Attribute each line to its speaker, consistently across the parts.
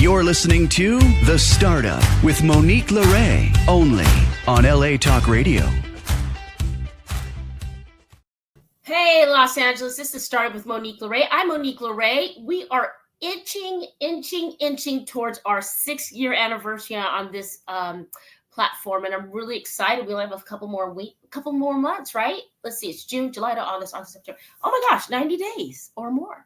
Speaker 1: You're listening to The Startup with Monique LeRae, only on LA Talk Radio.
Speaker 2: Hey, Los Angeles, this is The Startup with Monique LeRae. I'm Monique LeRae. We are inching towards our 6-year anniversary on this platform, and I'm really excited. We only have a couple more months, right? Let's see, it's June, July to August, September. Oh my gosh, 90 days or more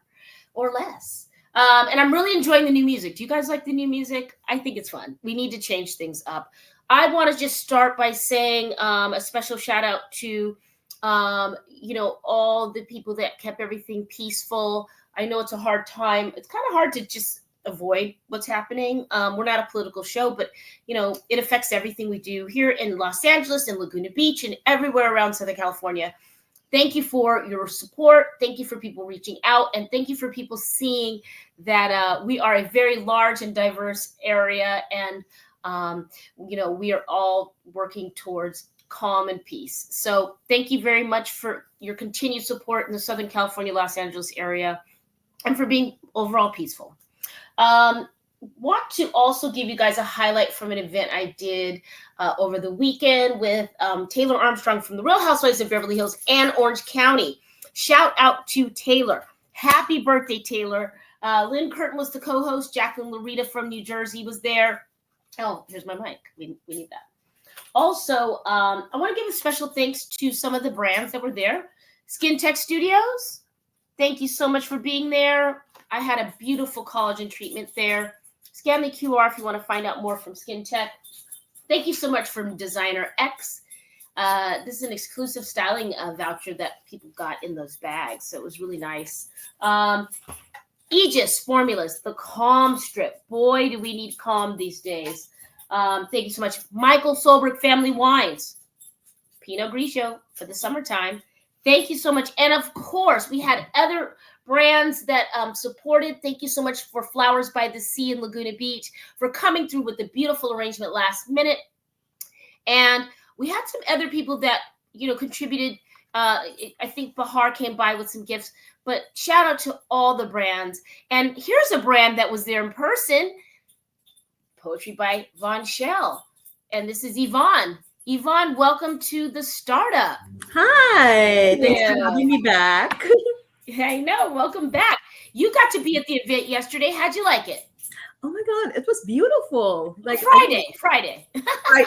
Speaker 2: or less. And I'm really enjoying the new music. Do you guys like the new music? I think it's fun. We need to change things up. I want to just start by saying a special shout out to all the people that kept everything peaceful. I know it's a hard time. It's kind of hard to just avoid what's happening. We're not a political show, but it affects everything we do here in Los Angeles and Laguna Beach and everywhere around Southern California. Thank you for your support. Thank you for people reaching out. And thank you for people seeing that we are a very large and diverse area. And, we are all working towards calm and peace. So thank you very much for your continued support in the Southern California, Los Angeles area, and for being overall peaceful. Want to also give you guys a highlight from an event I did over the weekend with Taylor Armstrong from the Real Housewives of Beverly Hills and Orange County. Shout out to Taylor. Happy birthday, Taylor. Lynn Curtin was the co-host. Jacqueline Larita from New Jersey was there. Oh, here's my mic. We need that. Also, I want to give a special thanks to some of the brands that were there. Skin Tech Studios, thank you so much for being there. I had a beautiful collagen treatment there. Scan the QR if you want to find out more from Skin Tech. Thank you so much from Designer X. This is an exclusive styling voucher that people got in those bags, so it was really nice. Aegis Formulas, the Calm Strip. Boy, do we need calm these days. Thank you so much. Michael Solberg Family Wines, Pinot Grigio for the summertime. Thank you so much. And of course, we had other brands that supported. Thank you so much for Flowers by the Sea in Laguna Beach for coming through with the beautiful arrangement last minute. And we had some other people that, contributed. I think Bahar came by with some gifts, but shout out to all the brands. And here's a brand that was there in person. Poetry by Von Chelle. And this is Yvonne. Yvonne, welcome to The Startup.
Speaker 3: Hi. Thanks for having me back.
Speaker 2: I know. Welcome back. You got to be at the event yesterday. How'd you like it?
Speaker 3: Oh my God, it was beautiful. Like
Speaker 2: Friday.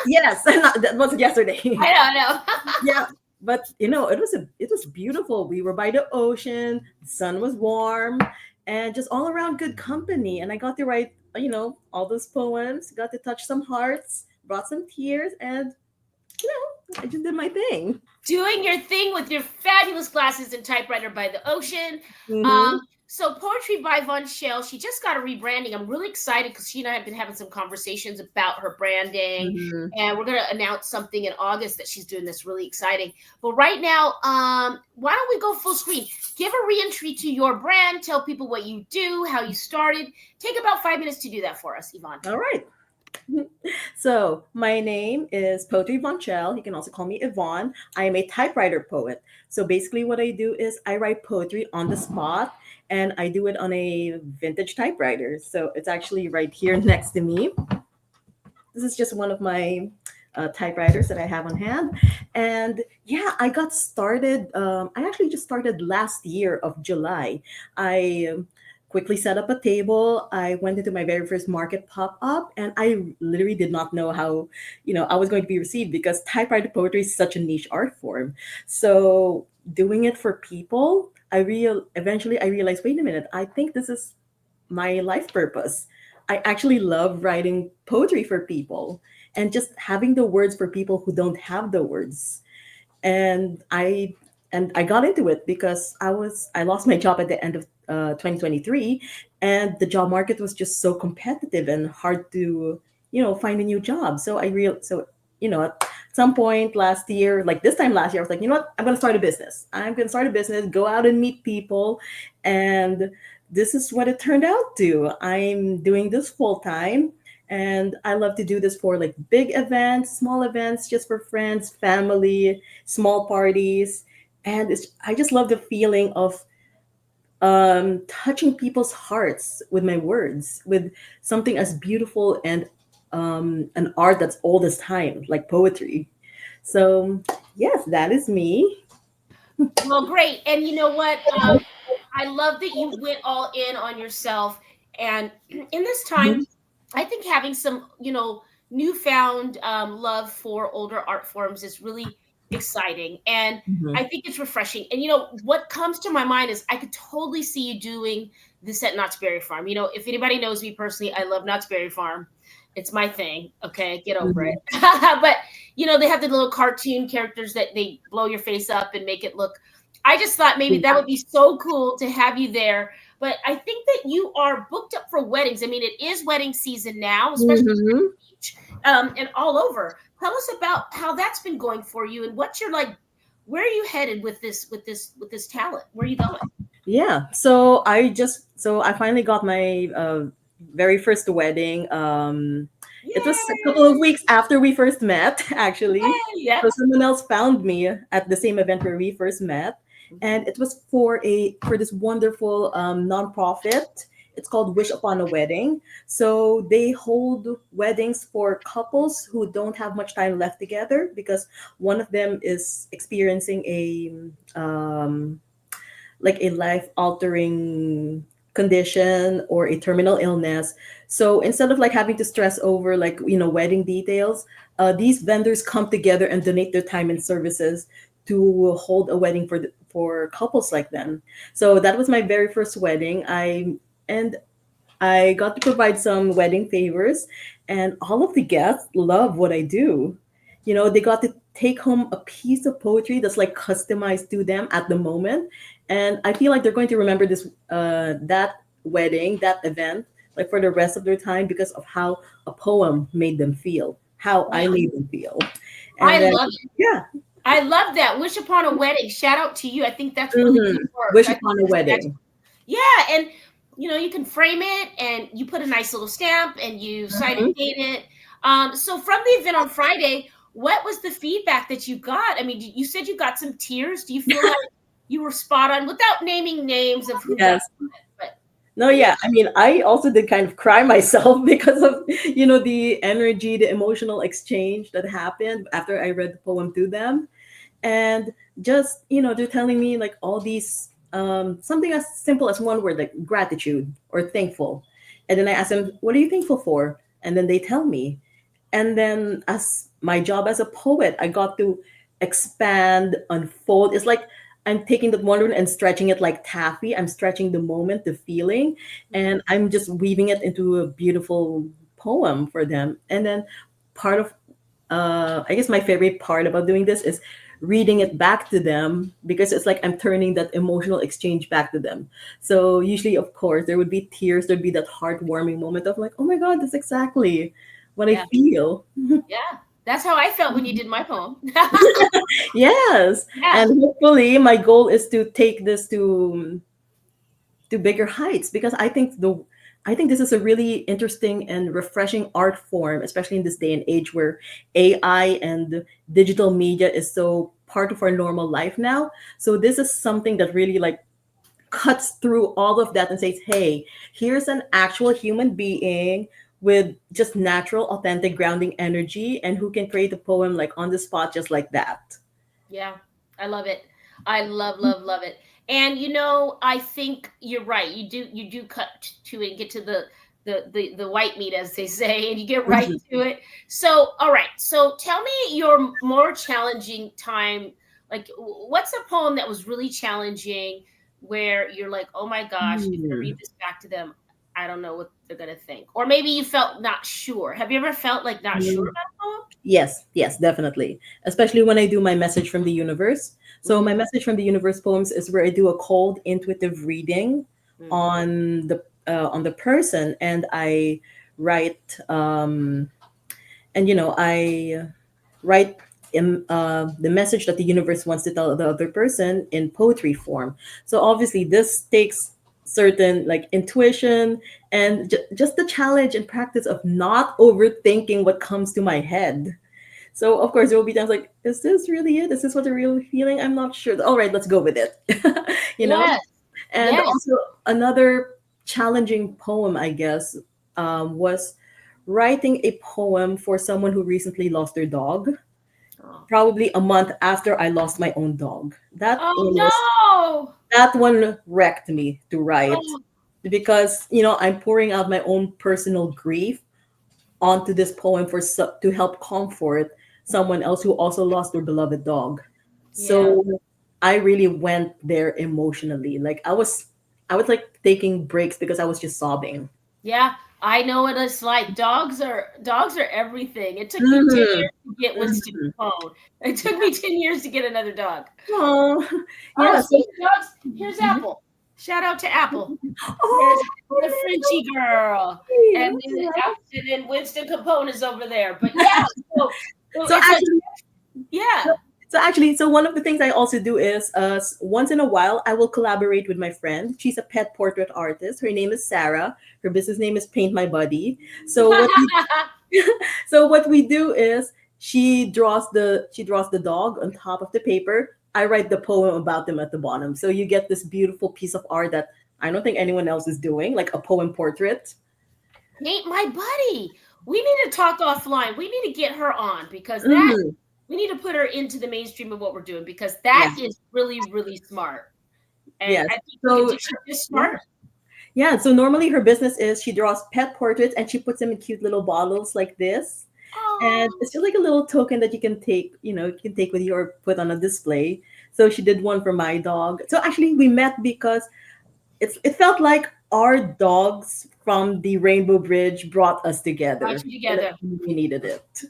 Speaker 3: Yes, that was yesterday.
Speaker 2: I know.
Speaker 3: Yeah, but it was beautiful. We were by the ocean. The sun was warm, and just all around good company. And I got to write, all those poems. Got to touch some hearts. Brought some tears, and I just did my thing.
Speaker 2: Doing your thing with your fabulous glasses and typewriter by the ocean.
Speaker 3: Mm-hmm.
Speaker 2: So Poetry by Von Chelle, she just got a rebranding. I'm really excited because she and I have been having some conversations about her branding.
Speaker 3: Mm-hmm.
Speaker 2: And we're going to announce something in August that she's doing that's really exciting. But right now, why don't we go full screen? Give a re-entry to your brand. Tell people what you do, how you started. Take about 5 minutes to do that for us, Yvonne.
Speaker 3: All right. So my name is Poetry Von Chelle. You can also call me Yvonne. I am a typewriter poet. So basically what I do is I write poetry on the spot, and I do it on a vintage typewriter. So it's actually right here next to me. This is just one of my typewriters that I have on hand. And yeah, I got started. I actually just started last year of July. I quickly set up a table. I went into my very first market pop-up, and I literally did not know how, I was going to be received, because typewriter poetry is such a niche art form. So doing it for people, eventually I realized, wait a minute, I think this is my life purpose. I actually love writing poetry for people and just having the words for people who don't have the words. And I got into it because I lost my job at the end of 2023, and the job market was just so competitive and hard to find a new job. So at some point last year, like this time last year, I was like, you know what, I'm going to start a business. Go out and meet people. And this is what it turned out to. I'm doing this full time, and I love to do this for like big events, small events, just for friends, family, small parties. And I just love the feeling of touching people's hearts with my words, with something as beautiful and an art that's old as time, like poetry. So, yes, that is me.
Speaker 2: Well, great. And you know what? I love that you went all in on yourself. And in this time,
Speaker 3: Mhm.
Speaker 2: I think having some, newfound love for older art forms is really exciting. And I
Speaker 3: Mhm.
Speaker 2: think it's refreshing. And, what comes to my mind is I could totally see you doing this at Knott's Berry Farm. If anybody knows me personally, I love Knott's Berry Farm. It's my thing. Okay. Get over it.
Speaker 3: Mhm.
Speaker 2: But, they have the little cartoon characters that they blow your face up and make it look. I just thought maybe that would be so cool to have you there. But I think that you are booked up for weddings. I mean, it is wedding season now, especially
Speaker 3: Mhm.
Speaker 2: beach, and all over. Tell us about how that's been going for you, and what's your like. Where are you headed with this talent? Where are you going?
Speaker 3: Yeah. So I finally got my very first wedding. It was a couple of
Speaker 2: Yay!
Speaker 3: weeks after we first met, actually.
Speaker 2: Yay! Yep.
Speaker 3: So someone else found me at the same event where we first met,
Speaker 2: Mhm.
Speaker 3: and it was for this wonderful nonprofit. It's called Wish Upon a Wedding. So they hold weddings for couples who don't have much time left together because one of them is experiencing like a life altering condition or a terminal illness. So instead of like having to stress over like, wedding details, these vendors come together and donate their time and services to hold a wedding for couples like them. So that was my very first wedding. I got to provide some wedding favors, and all of the guests love what I do. They got to take home a piece of poetry that's like customized to them at the moment, and I feel like they're going to remember that wedding, that event, like for the rest of their time because of how a poem made them feel, how I
Speaker 2: Wow.
Speaker 3: made them feel, and
Speaker 2: I
Speaker 3: then
Speaker 2: love it.
Speaker 3: yeah,
Speaker 2: I love that. Wish upon a wedding. Shout out to you. I think that's really
Speaker 3: hmm
Speaker 2: good work.
Speaker 3: wish
Speaker 2: I think
Speaker 3: upon a
Speaker 2: that's magic.
Speaker 3: wedding.
Speaker 2: Yeah, and you can frame it and you put a nice little stamp and you sign and
Speaker 3: Mhm.
Speaker 2: date it. So from the event on Friday, what was the feedback that you got? I mean, you said you got some tears. Do you feel like you were spot on without naming names of who got
Speaker 3: Yes.
Speaker 2: what?
Speaker 3: No,
Speaker 2: But yeah,
Speaker 3: yeah. I mean, I also did kind of cry myself because of, the energy, the emotional exchange that happened after I read the poem to them. And just, they're telling me like all these, something as simple as one word, like gratitude or thankful. And then I ask them, what are you thankful for? And then they tell me. And then as my job as a poet, I got to expand, unfold. It's like I'm taking that one word and stretching it like taffy. I'm stretching the moment, the feeling,
Speaker 2: mhm.
Speaker 3: and I'm just weaving it into a beautiful poem for them. And then part of I guess my favorite part about doing this is reading it back to them because it's like I'm turning that emotional exchange back to them. So usually, of course, there would be tears. There'd be that heartwarming moment of like, oh my God, that's exactly what I
Speaker 2: Yeah,
Speaker 3: feel.
Speaker 2: yeah. That's how I felt when you did my poem.
Speaker 3: Yes.
Speaker 2: Yeah,
Speaker 3: And hopefully my goal is to take this to bigger heights because I think this is a really interesting and refreshing art form, especially in this day and age where AI and digital media is so part of our normal life now. So this is something that really like cuts through all of that and says, hey, here's an actual human being with just natural, authentic grounding energy and who can create a poem like on the spot just like that.
Speaker 2: yeah. I love it. I love it. And I think you're right. You do cut to it and get to the white meat, as they say, and you get right
Speaker 3: Mhm.
Speaker 2: to it. So, all right. So, tell me your more challenging time. Like, what's a poem that was really challenging, where you're like, oh my gosh, if I read
Speaker 3: Hmm.
Speaker 2: this back to them, I don't know what they're gonna think. Or maybe you felt not sure. Have you ever felt like not sure about a poem?
Speaker 3: Yes, yes, definitely. Especially when I do my message from the universe. So my
Speaker 2: Mm,
Speaker 3: message from the universe poems is where I do a cold intuitive reading
Speaker 2: mm,
Speaker 3: on the person, and I write and I write the message that the universe wants to tell the other person in poetry form. So obviously this takes certain like intuition and just the challenge and practice of not overthinking what comes to my head. So of course there will be times like, is this really it? Is this what I'm really feeling? I'm not sure. All right, let's go with it. you know?
Speaker 2: yes.
Speaker 3: And
Speaker 2: Yes.
Speaker 3: also another challenging poem, I guess, was writing a poem for someone who recently lost their dog,
Speaker 2: Oh,
Speaker 3: probably a month after I lost my own dog.
Speaker 2: oh
Speaker 3: That one wrecked me to
Speaker 2: no.
Speaker 3: write,
Speaker 2: Oh,
Speaker 3: because I'm pouring out my own personal grief onto this poem to help comfort someone else who also lost their beloved dog.
Speaker 2: yeah.
Speaker 3: So I really went there emotionally. Like I was like taking breaks because I was just sobbing.
Speaker 2: Yeah, I know what it's like. Dogs are everything. It took me 10
Speaker 3: Hmm.
Speaker 2: years to get Winston phone. It took me 10 years to get another dog.
Speaker 3: Oh,
Speaker 2: Oh,
Speaker 3: yeah. So,
Speaker 2: speaking of dogs, here's
Speaker 3: mhm.
Speaker 2: Apple. Shout out to Apple. There's
Speaker 3: Oh,
Speaker 2: the Frenchie girl. And then,
Speaker 3: yeah.
Speaker 2: and then Winston Capone is over there. But yeah, so
Speaker 3: So
Speaker 2: it's a
Speaker 3: actually,
Speaker 2: yeah.
Speaker 3: so one of the things I also do is, once in a while I will collaborate with my friend. She's a pet portrait artist. Her name is Sarah. Her business name is Paint My Buddy. So what we do is she draws the dog on top of the paper. I write the poem about them at the bottom. So you get this beautiful piece of art that I don't think anyone else is doing, like a poem portrait.
Speaker 2: Nate, my buddy. We need to talk offline. We need to get her on because that
Speaker 3: Hmm.
Speaker 2: we need to put her into the mainstream of what we're doing because
Speaker 3: Yeah.
Speaker 2: that is really, really smart. And
Speaker 3: Yes.
Speaker 2: I think we could
Speaker 3: So
Speaker 2: do she's just
Speaker 3: yeah.
Speaker 2: smart.
Speaker 3: Yeah. So normally her business is she draws pet portraits and she puts them in cute little bottles like this. And
Speaker 2: Oh,
Speaker 3: it's just like a little token that you can take with you or put on a display. So she did one for my dog. So actually we met because it felt like our dogs from the Rainbow Bridge brought us
Speaker 2: brought
Speaker 3: together.
Speaker 2: you
Speaker 3: And
Speaker 2: together.
Speaker 3: we needed it.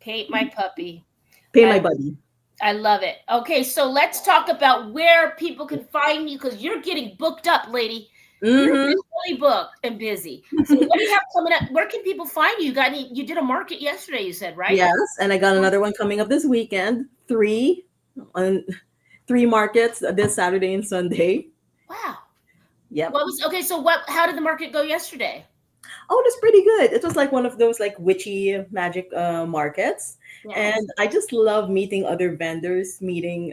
Speaker 2: Paint my puppy.
Speaker 3: Pay my
Speaker 2: I
Speaker 3: buddy.
Speaker 2: I love it. Okay, so let's talk about where people can find you because you're getting booked up, lady. You're
Speaker 3: Hmm.
Speaker 2: getting really booked and busy. So what do you have coming up? Where can people find you? You got any? You did a market yesterday. You said right?
Speaker 3: Yes, and I got another one coming up this weekend. On three markets this Saturday and Sunday.
Speaker 2: Wow.
Speaker 3: Yep.
Speaker 2: What was okay? So what? How did the market go yesterday?
Speaker 3: Oh, that's pretty good. It was like one of those like witchy magic markets.
Speaker 2: Yes.
Speaker 3: And I just love meeting other vendors, making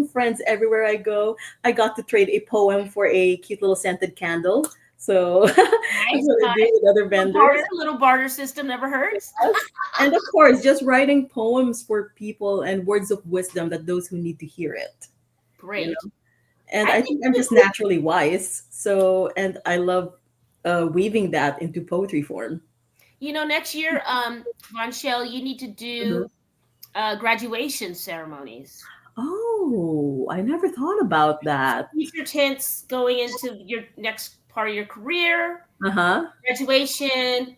Speaker 3: friends everywhere I go. I got to trade a poem for a cute little scented candle. So that's
Speaker 2: Nice,
Speaker 3: what I do
Speaker 2: nice.
Speaker 3: with other vendors.
Speaker 2: Little barter system never hurts.
Speaker 3: Yes. And of course, just writing poems for people and words of wisdom that those who need to hear it. You
Speaker 2: Great.
Speaker 3: know, and
Speaker 2: I
Speaker 3: I
Speaker 2: think
Speaker 3: think I'm just naturally wise. So, and I love weaving that into poetry form.
Speaker 2: next year, Von Shell, you need to
Speaker 3: Mhm.
Speaker 2: do graduation ceremonies.
Speaker 3: Oh, I never thought about that.
Speaker 2: Future tense going into your next part of your career,
Speaker 3: Uh huh.
Speaker 2: graduation,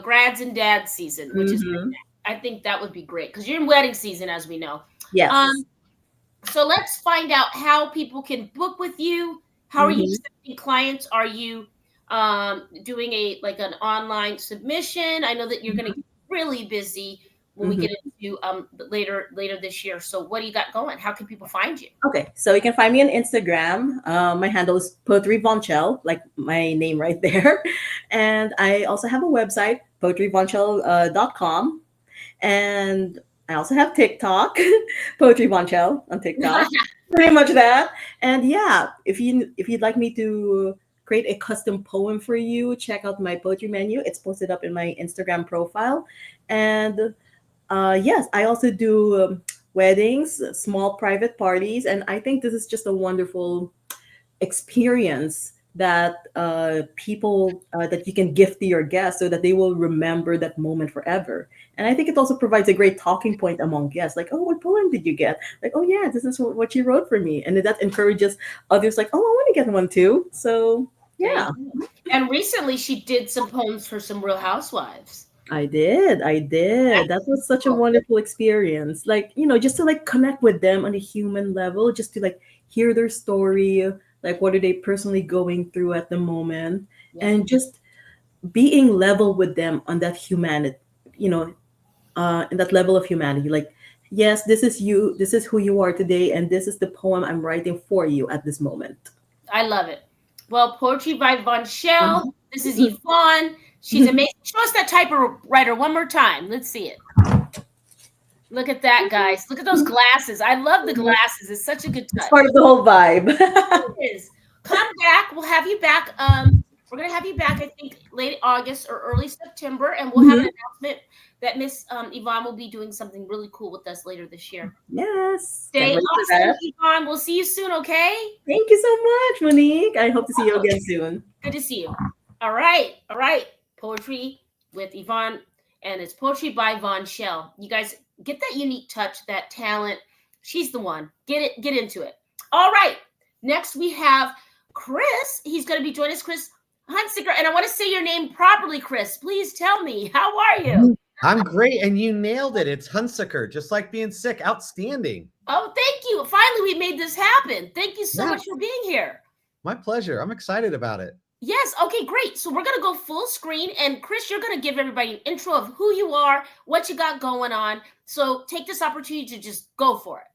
Speaker 2: grads and dad season, which is
Speaker 3: Mm-hmm.
Speaker 2: I think that would be great because you're in wedding season, as we know.
Speaker 3: Yes.
Speaker 2: Um, so let's find out how people can book with you. How are you
Speaker 3: Mm-hmm.
Speaker 2: accepting clients? Are you doing an online submission? I know that you're going to get really busy when we
Speaker 3: Mm-hmm.
Speaker 2: get into later this year. So what do you got going? How can people find you?
Speaker 3: Okay, so you can find me on Instagram. My handle is Poetry Von Chelle, like my name right there. And I also have a website, poetryvonchelle.com. And I also have TikTok, Poetry Von Chelle on TikTok. Pretty much that. And yeah, if you'd like me to create a custom poem for you, check out my poetry menu. It's posted up in my Instagram profile. And yes, I also do weddings, small private parties, and I think this is just a wonderful experience that people that you can gift to your guests so that they will remember that moment forever. And I think it also provides a great talking point among guests, like, "Oh, what poem did you get?" Like, "Oh yeah, this is what you wrote for me," and that encourages others, like, "Oh, I want to get one too." So
Speaker 2: There you
Speaker 3: yeah.
Speaker 2: go. And recently, she did some poems for some Real Housewives.
Speaker 3: I did. I did. That was such a
Speaker 2: Cool.
Speaker 3: wonderful experience. Like, just to like connect with them on a human level, just to like hear their story, like what are they personally going through at the moment,
Speaker 2: Yeah.
Speaker 3: and just being level with them on that humanity, you know, in that level of humanity. Like, yes, this is you, this is who you are today, and this is the poem I'm writing for you at this moment.
Speaker 2: I love it. Well, poetry by Von Shell.
Speaker 3: Mhm.
Speaker 2: This is Yvonne. She's amazing. Show us that typewriter one more time. Let's see it. Look at that, guys. Look at those glasses. I love the glasses. It's such a good
Speaker 3: It's
Speaker 2: touch.
Speaker 3: part of the whole vibe.
Speaker 2: It is. Come back. We'll have you back. We're gonna have you back, I think, late August or early September, and we'll have an announcement that Miss Yvonne will be doing something really cool with us later this year.
Speaker 3: Yes. Can't
Speaker 2: Stay
Speaker 3: wait for
Speaker 2: awesome,
Speaker 3: that.
Speaker 2: Yvonne. We'll see you soon, okay?
Speaker 3: Thank you so much, Monique. I hope to see you again soon.
Speaker 2: Good to see you. All right. All right. Poetry with Yvonne, and it's poetry by Yvonne Chelle. You guys get that unique touch, that talent. She's the one. Get into it. All right. Next we have Chris. He's going to be joining us, Chris Hunsicker. And I want to say your name properly, Chris. Please tell me, how are you?
Speaker 4: I'm great, and you nailed it. It's Hunsicker, just like being sick. Outstanding.
Speaker 2: Oh, thank you. Finally, we made this happen. Thank you so much for being here.
Speaker 4: My pleasure. I'm excited about it.
Speaker 2: Yes. Okay, great. So we're going to go full screen. And Chris, you're going to give everybody an intro of who you are, what you got going on. So take this opportunity to just go for it.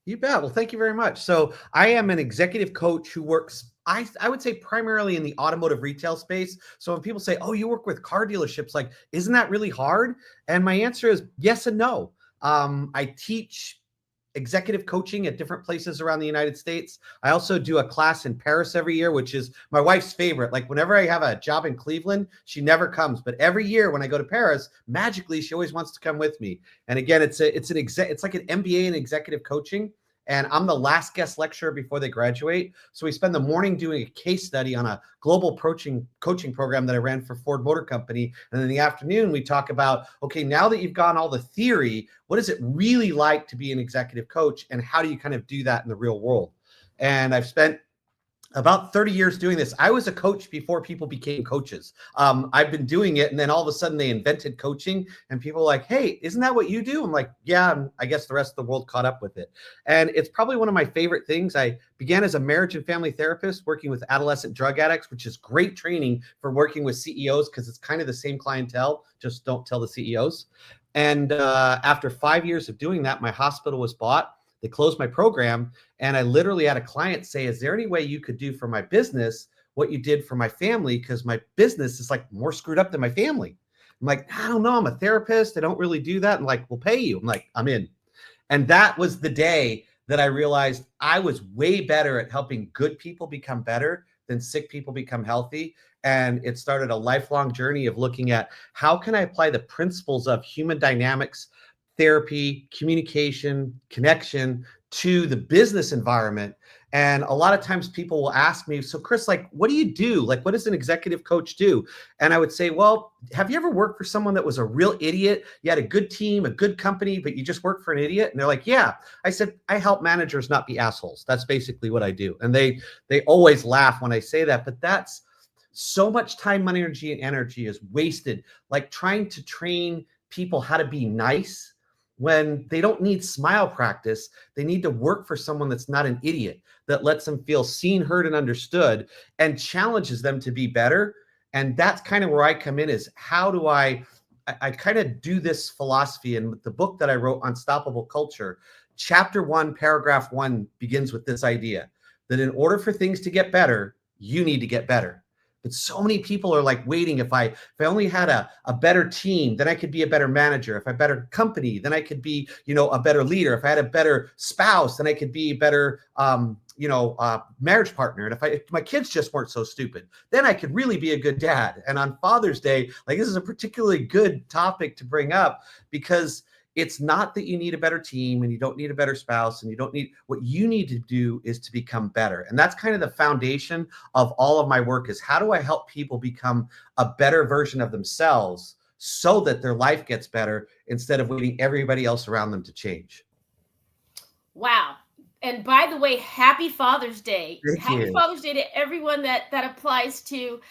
Speaker 4: You bet. Well, thank you very much. So I am an executive coach who works, I would say, primarily in the automotive retail space. So when people say, oh, you work with car dealerships, like, isn't that really hard? And my answer is yes and no. I teach executive coaching at different places around the United States. I also do a class in Paris every year, which is my wife's favorite. Like whenever I have a job in Cleveland, she never comes. But every year when I go to Paris, magically, she always wants to come with me. And again, it's like an MBA in executive coaching. And I'm the last guest lecturer before they graduate. So we spend the morning doing a case study on a global coaching program that I ran for Ford Motor Company. And in the afternoon, we talk about, okay, now that you've gone all the theory, what is it really like to be an executive coach? And how do you kind of do that in the real world? And I've spent about 30 years doing this. I was a coach before people became coaches. I've been doing it. And then all of a sudden they invented coaching and people are like, hey, isn't that what you do? I'm like, yeah, and I guess the rest of the world caught up with it. And it's probably one of my favorite things. I began as a marriage and family therapist working with adolescent drug addicts, which is great training for working with CEOs because it's kind of the same clientele, just don't tell the CEOs. And after 5 years of doing that, my hospital was bought. They closed my program, and I literally had a client say, is there any way you could do for my business what you did for my family? Because my business is like more screwed up than my family. I'm like, I don't know. I'm a therapist. I don't really do that. And like, we'll pay you. I'm like, I'm in. And that was the day that I realized I was way better at helping good people become better than sick people become healthy. And it started a lifelong journey of looking at how can I apply the principles of human dynamics, therapy, communication, connection to the business environment. And a lot of times people will ask me, so Chris, like, what do you do? Like, what does an executive coach do? And I would say, well, have you ever worked for someone that was a real idiot? You had a good team, a good company, but you just worked for an idiot? And they're like, yeah. I said, I help managers not be assholes. That's basically what I do. And they always laugh when I say that, but that's so much time, money, and energy is wasted, like trying to train people how to be nice when they don't need smile practice. They need to work for someone that's not an idiot, that lets them feel seen, heard, and understood, and challenges them to be better. And that's kind of where I come in, is how do I kind of do this philosophy. And the book that I wrote, Unstoppable Culture, chapter 1, paragraph 1 begins with this idea that in order for things to get better, you need to get better. But so many people are like waiting. If I only had a better team, then I could be a better manager. If I had a better company, then I could be, a better leader. If I had a better spouse, then I could be a better, marriage partner. And if my kids just weren't so stupid, then I could really be a good dad. And on Father's Day, like, this is a particularly good topic to bring up, because it's not that you need a better team and you don't need a better spouse and you don't need, what you need to do is to become better. And that's kind of the foundation of all of my work, is how do I help people become a better version of themselves so that their life gets better instead of waiting everybody else around them to change.
Speaker 2: Wow. And by the way, happy Father's Day.
Speaker 4: Thank you.
Speaker 2: Father's Day to everyone that applies to.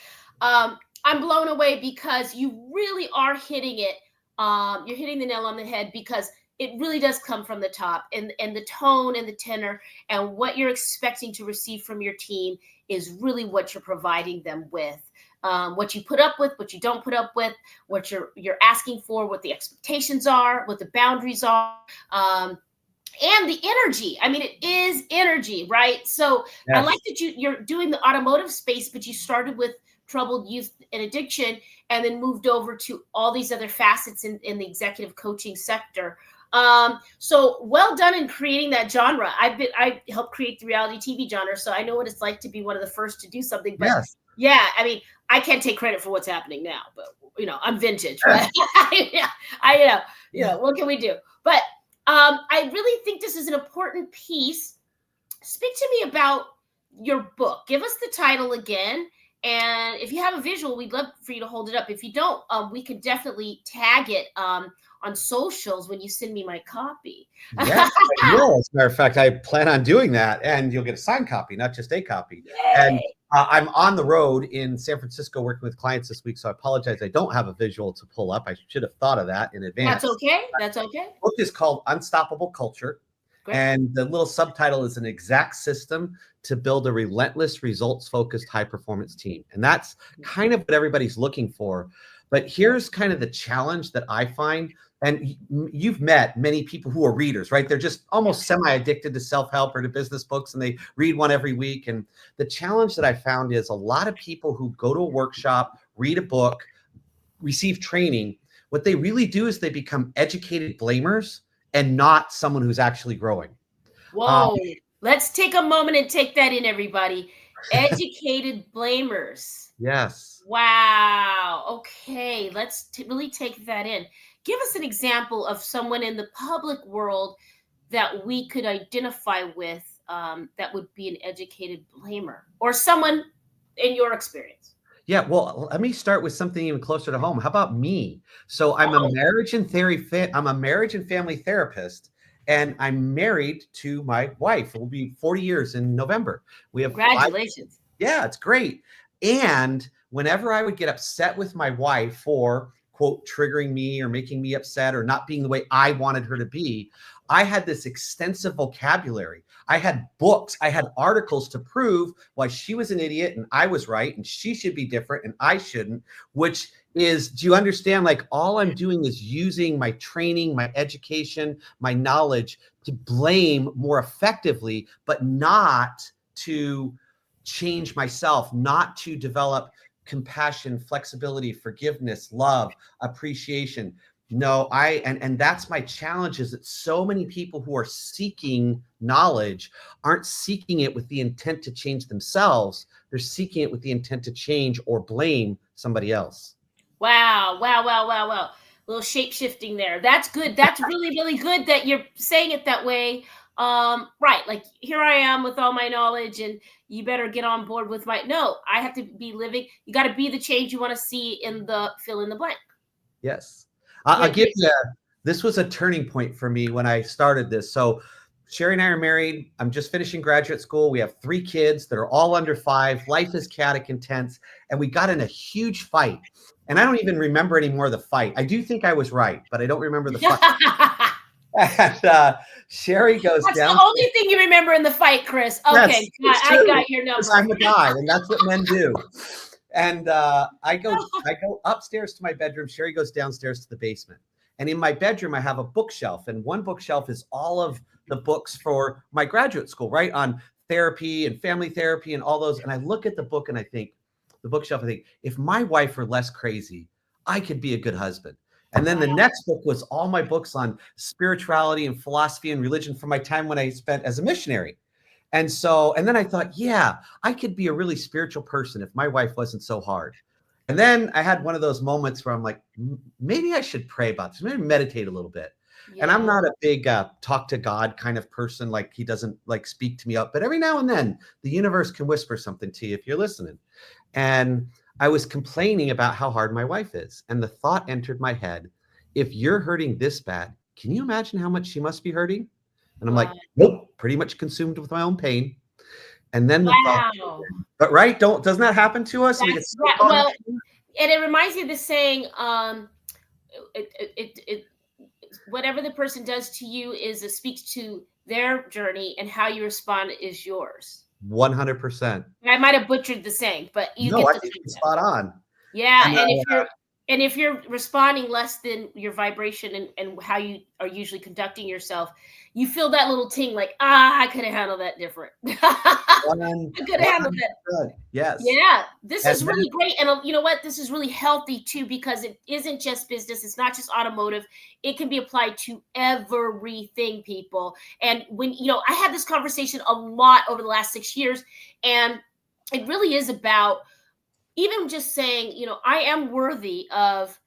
Speaker 2: I'm blown away because you really are hitting it. You're hitting the nail on the head, because it really does come from the top, and the tone and the tenor and what you're expecting to receive from your team is really what you're providing them with. What you put up with, what you don't put up with, what you're asking for, what the expectations are, what the boundaries are, and the energy. I mean, it is energy, right? So yes. I like that you're doing the automotive space, but you started with troubled youth and addiction, and then moved over to all these other facets in the executive coaching sector. So well done in creating that genre. I helped create the reality TV genre, so I know what it's like to be one of the first to do something. But
Speaker 4: Yes.
Speaker 2: yeah, I mean, I can't take credit for what's happening now, but I'm vintage. But what can we do? But I really think this is an important piece. Speak to me about your book. Give us the title again. And if you have a visual, we'd love for you to hold it up. If you don't, we could definitely tag it on socials when you send me my copy.
Speaker 4: Yes, I will. As a matter of fact, I plan on doing that, and you'll get a signed copy, not just a copy.
Speaker 2: Yay.
Speaker 4: And I'm on the road in San Francisco working with clients this week, so I apologize. I don't have a visual to pull up. I should have thought of that in advance.
Speaker 2: That's okay. That's okay.
Speaker 4: The book is called Unstoppable Culture.
Speaker 2: Great.
Speaker 4: And the little subtitle is an exact system to build a relentless, results-focused, high-performance team. And that's kind of what everybody's looking for. But here's kind of the challenge that I find. And you've met many people who are readers, right? They're just almost semi-addicted to self-help or to business books, and they read one every week. And the challenge that I found is a lot of people who go to a workshop, read a book, receive training, what they really do is they become educated blamers and not someone who's actually growing.
Speaker 2: Whoa. Let's take a moment and take that in, everybody. Educated blamers.
Speaker 4: Yes.
Speaker 2: Wow. Okay. Let's really take that in. Give us an example of someone in the public world that we could identify with that would be an educated blamer, or someone in your experience.
Speaker 4: Yeah, well, let me start with something even closer to home. How about me? So I'm a marriage and family therapist, and I'm married to my wife. It will be 40 years in November. We have
Speaker 2: Congratulations.
Speaker 4: Yeah, it's great. And whenever I would get upset with my wife for, quote, triggering me or making me upset or not being the way I wanted her to be, I had this extensive vocabulary. I had books, I had articles to prove why she was an idiot and I was right and she should be different and I shouldn't, which is, do you understand? Like, all I'm doing is using my training, my education, my knowledge to blame more effectively, but not to change myself, not to develop compassion, flexibility, forgiveness, love, appreciation. No, and that's my challenge, is that so many people who are seeking knowledge aren't seeking it with the intent to change themselves. They're seeking it with the intent to change or blame somebody else.
Speaker 2: Wow. A little shape shifting there. That's good. That's really, really good that you're saying it that way. Right. Like, here I am with all my knowledge and you better get on board with I have to be living. You got to be the change you want to see in the fill in the blank.
Speaker 4: Yes. I'll give you, this was a turning point for me when I started this. So Sherry and I are married. I'm just finishing graduate school. We have 3 kids that are all under 5. Life is chaotic, intense. And we got in a huge fight. And I don't even remember any more of the fight. I do think I was right, but I don't remember the fight. And Sherry goes
Speaker 2: That's
Speaker 4: down.
Speaker 2: the only thing you remember in the fight, Chris. Okay,
Speaker 4: yes,
Speaker 2: I got your number.
Speaker 4: I'm a guy, and that's what men do. And I go upstairs to my bedroom. Sherry goes downstairs to the basement. And in my bedroom, I have a bookshelf. And one bookshelf is all of the books for my graduate school, right? On therapy and family therapy and all those. And I look at the book and I think, if my wife were less crazy, I could be a good husband. And then the next book was all my books on spirituality and philosophy and religion from my time when I spent as a missionary. And then I thought, yeah, I could be a really spiritual person if my wife wasn't so hard. And then I had one of those moments where I'm like, maybe I should pray about this, maybe meditate a little bit. Yeah. And I'm not a big talk to God kind of person. Like, he doesn't like speak to me up, but every now and then the universe can whisper something to you if you're listening. And I was complaining about how hard my wife is. And the thought entered my head, if you're hurting this bad, can you imagine how much she must be hurting? And I'm like, nope, pretty much consumed with my own pain. And then the thought, but right, doesn't that happen to us?
Speaker 2: Well, and it reminds me of this saying, whatever the person does to you speaks to their journey, and how you respond is yours.
Speaker 4: 100%.
Speaker 2: I might have butchered the saying, but
Speaker 4: I think it's spot on.
Speaker 2: Yeah, and if you're responding less than your vibration and how you are usually conducting yourself, you feel that little ting like, I could have handled that different. I could have handled that.
Speaker 4: 100%. Yes.
Speaker 2: Yeah, this
Speaker 4: And
Speaker 2: is
Speaker 4: then,
Speaker 2: really great. And you know what? This is really healthy too, because it isn't just business. It's not just automotive. It can be applied to everything, people. And when, I had this conversation a lot over the last 6 years, and it really is about even just saying, I am worthy of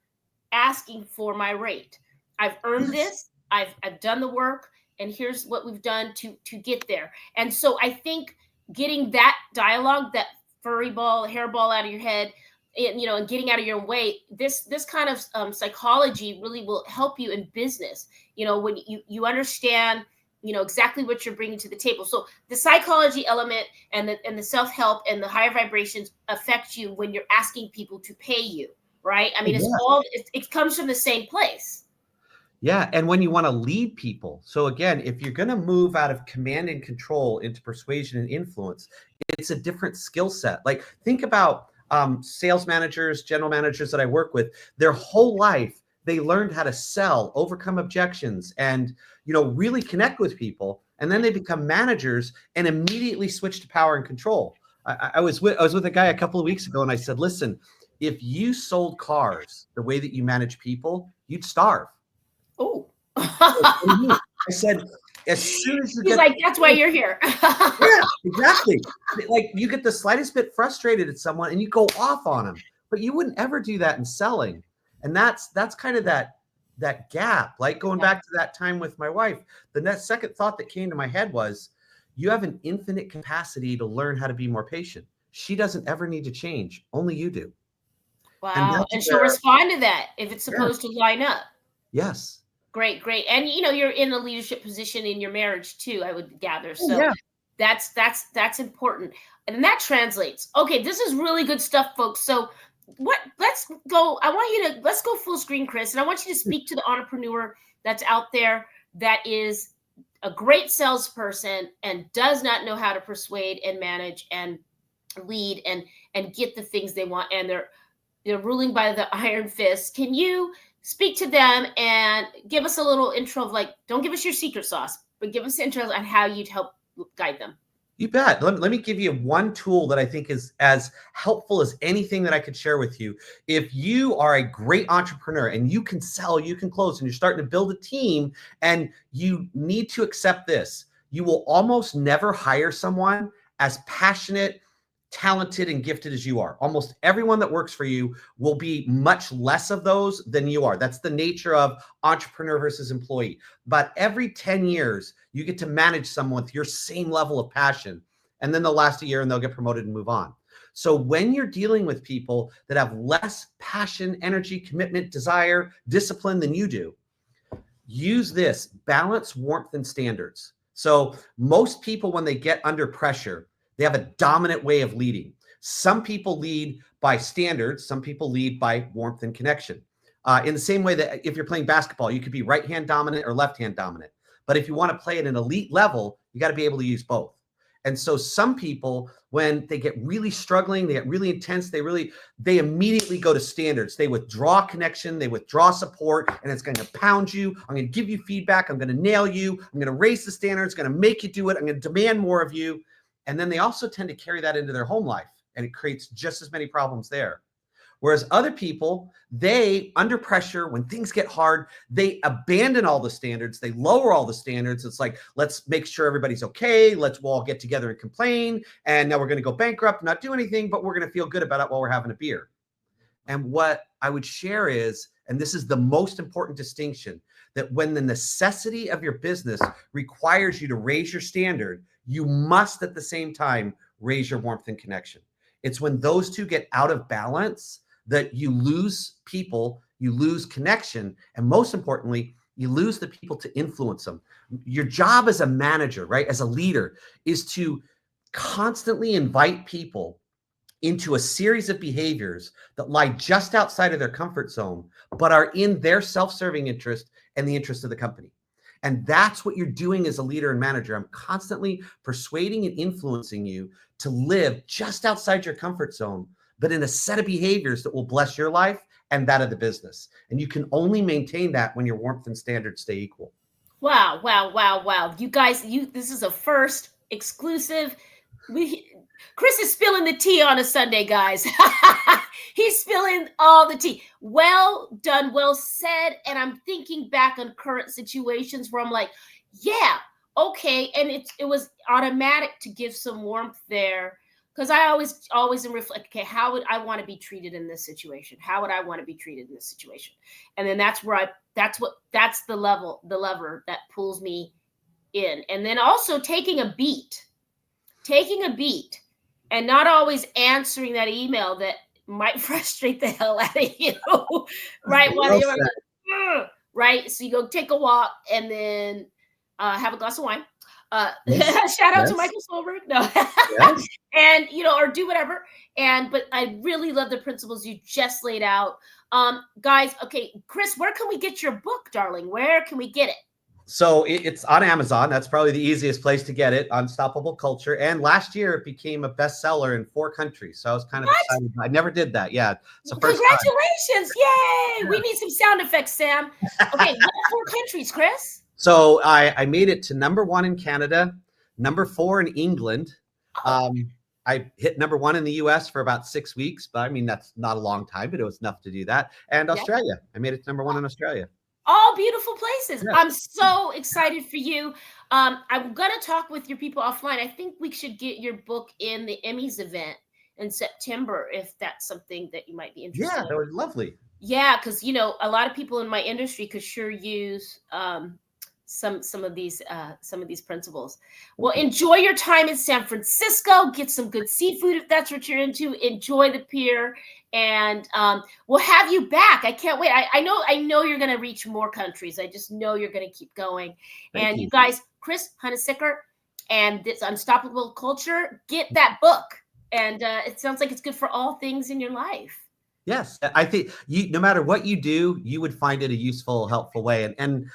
Speaker 2: asking for my rate. I've earned this. I've done the work, and here's what we've done to get there. And so I think getting that dialogue, that furry ball, hairball out of your head, and getting out of your own way, this kind of psychology really will help you in business. When you understand, exactly what you're bringing to the table. So the psychology element and the self-help and the higher vibrations affect you when you're asking people to pay you, right? I mean, it comes from the same place.
Speaker 4: Yeah. And when you want to lead people. So again, if you're going to move out of command and control into persuasion and influence, it's a different skill set. Like, think about sales managers, general managers that I work with. Their whole life, they learned how to sell, overcome objections, and really connect with people. And then they become managers and immediately switch to power and control. I was with a guy a couple of weeks ago, and I said, listen, if you sold cars the way that you manage people, you'd starve.
Speaker 2: Oh.
Speaker 4: I said, as soon as you
Speaker 2: He's like, that's why you're here.
Speaker 4: Yeah, exactly. Like, you get the slightest bit frustrated at someone and you go off on them, but you wouldn't ever do that in selling. And that's kind of that gap. Like, going back to that time with my wife, the next second thought that came to my head was, you have an infinite capacity to learn how to be more patient. She doesn't ever need to change. Only you do.
Speaker 2: Wow. And she'll respond to that if it's supposed to line up.
Speaker 4: Yes.
Speaker 2: Great. And you're in a leadership position in your marriage too, I would gather. So that's important. And that translates. Okay, this is really good stuff, folks. So let's go full screen, Chris. And I want you to speak to the entrepreneur that's out there that is a great salesperson and does not know how to persuade and manage and lead and get the things they want, and they're ruling by the iron fist. Can you speak to them and give us a little intro of, like, don't give us your secret sauce, but give us intro on how you'd help guide them?
Speaker 4: You bet. Let me give you one tool that I think is as helpful as anything that I could share with you. If you are a great entrepreneur and you can sell, you can close, and you're starting to build a team, and you need to accept this, you will almost never hire someone as passionate, talented, and gifted as you are. Almost everyone that works for you will be much less of those than you are. That's the nature of entrepreneur versus employee. But every 10 years, you get to manage someone with your same level of passion, and then they'll last a year and they'll get promoted and move on. So when you're dealing with people that have less passion, energy, commitment, desire, discipline than you do, use this: balance, warmth, and standards. So most people, when they get under pressure, they have a dominant way of leading. Some people lead by standards. Some people lead by warmth and connection. In the same way that if you're playing basketball, you could be right-hand dominant or left-hand dominant. But if you want to play at an elite level, you got to be able to use both. And so some people, when they get really struggling, they get really intense, they immediately go to standards. They withdraw connection, they withdraw support, and it's going to pound you. I'm going to give you feedback. I'm going to nail you. I'm going to raise the standards, going to make you do it. I'm going to demand more of you. And then they also tend to carry that into their home life, and it creates just as many problems there. Whereas other people, they, under pressure, when things get hard, they abandon all the standards. They lower all the standards. It's like, let's make sure everybody's okay. We'll all get together and complain. And now we're going to go bankrupt, not do anything, but we're going to feel good about it while we're having a beer. And what I would share is, and this is the most important distinction, that when the necessity of your business requires you to raise your standard, you must at the same time raise your warmth and connection. It's when those two get out of balance that you lose people, you lose connection, and most importantly, you lose the people to influence them. Your job as a manager, right, as a leader, is to constantly invite people into a series of behaviors that lie just outside of their comfort zone, but are in their self-serving interest and the interest of the company. And that's what you're doing as a leader and manager. I'm constantly persuading and influencing you to live just outside your comfort zone, but in a set of behaviors that will bless your life and that of the business. And you can only maintain that when your warmth and standards stay equal.
Speaker 2: Wow, wow, wow, wow. You guys, this is a first exclusive. We Chris is spilling the tea on a Sunday, guys. He's spilling all the tea. Well done, well said. And I'm thinking back on current situations where I'm like, yeah, okay. And it was automatic to give some warmth there. Because I always reflect, okay, how would I want to be treated in this situation? How would I want to be treated in this situation? And then that's the lever that pulls me in. And then also taking a beat and not always answering that email that might frustrate the hell out of you. Right. While you're like, right. So you go take a walk and then have a glass of wine. Shout out to Michael Solberg. No.
Speaker 4: Yes.
Speaker 2: And or do whatever. But I really love the principles you just laid out. Guys, okay, Chris, where can we get your book, darling? Where can we get it?
Speaker 4: So it's on Amazon. That's probably the easiest place to get it. Unstoppable Culture. And last year it became a bestseller in 4 countries. So I was kind of excited. I never did that. Yeah. It's the first
Speaker 2: Congratulations. Yay.
Speaker 4: Yeah.
Speaker 2: We need some sound effects, Sam. Okay, what 4 countries, Chris?
Speaker 4: So I made it to #1 in Canada, #4 in England. I hit #1 in the US for about 6 weeks, but I mean, that's not a long time, but it was enough to do that. And Australia. I made it to #1 in Australia.
Speaker 2: All beautiful places.
Speaker 4: Yeah.
Speaker 2: I'm so excited for you. I'm going to talk with your people offline. I think we should get your book in the Emmys event in September, if that's something that you might be interested in.
Speaker 4: Yeah, that was lovely.
Speaker 2: Yeah, because a lot of people in my industry could sure use some of these principles. Well, enjoy your time in San Francisco. Get some good seafood if that's what you're into. Enjoy the pier, and we'll have you back. I can't wait. I know you're going to reach more countries. I just know you're going to keep going.
Speaker 4: Thank you.
Speaker 2: You guys, Chris Hunsicker and this Unstoppable Culture, get that book. And it sounds like it's good for all things in your life.
Speaker 4: Yes, I think no matter what you do, you would find it a useful, helpful way. And